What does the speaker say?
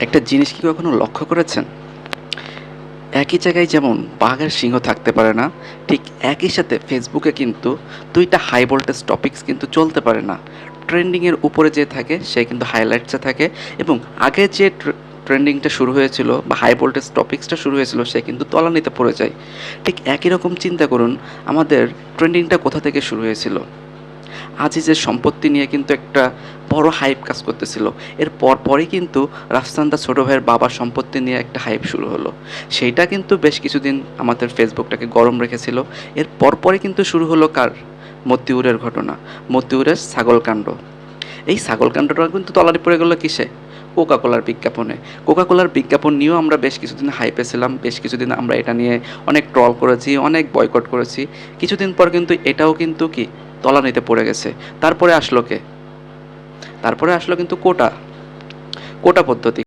একটা জিনিস কি কখনো লক্ষ্য করেছেন? একই জায়গায় যেমন বাঘ আর সিংহ থাকতে পারে না, ঠিক একই সাথে ফেসবুকে কিন্তু ২ টা হাই ভোল্টেজ টপিকস কিন্তু চলতে পারে না। ট্রেন্ডিং এর উপরে যে থাকে সে কিন্তু হাইলাইটসে থাকে এবং আগে যে ট্রেন্ডিংটা শুরু হয়েছিল বা হাই ভোল্টেজ টপিকসটা শুরু হয়েছিল সে কিন্তু তলানিতে পড়ে যায়। ঠিক একই রকম চিন্তা করুন, আমাদের ট্রেন্ডিংটা কোথা থেকে শুরু হয়েছিল? আজিজের সম্পত্তি নিয়ে কিন্তু একটা বড় হাইপ কাজ করতেছিল। এর পরপরই কিন্তু রাফসান দা ছোট ভাইয়ের বাবার সম্পত্তি নিয়ে একটা হাইপ শুরু হলো। সেইটা কিন্তু বেশ কিছুদিন আমাদের ফেসবুকটাকে গরম রেখেছিল। এর পরপরই কিন্তু শুরু হলো কার? মতিউরের ঘটনা। মতিউরের ছাগলকাণ্ড। এই ছাগলকাণ্ডটা কিন্তু তলানি পড়ে গেল কিসে? কোকা কোলার বিজ্ঞাপনে। কোকা কোলার বিজ্ঞাপন নিয়েও আমরা বেশ কিছুদিন হাইপে ছিলাম। বেশ কিছুদিন আমরা এটা নিয়ে অনেক ট্রল করেছি, অনেক বয়কট করেছি। কিছুদিন পর কিন্তু এটাও কিন্তু কি তলানিতে পড়ে গেছে। তারপরে আসলো কে? তারপরে আসলো কিন্তু কোটা পদ্ধতি।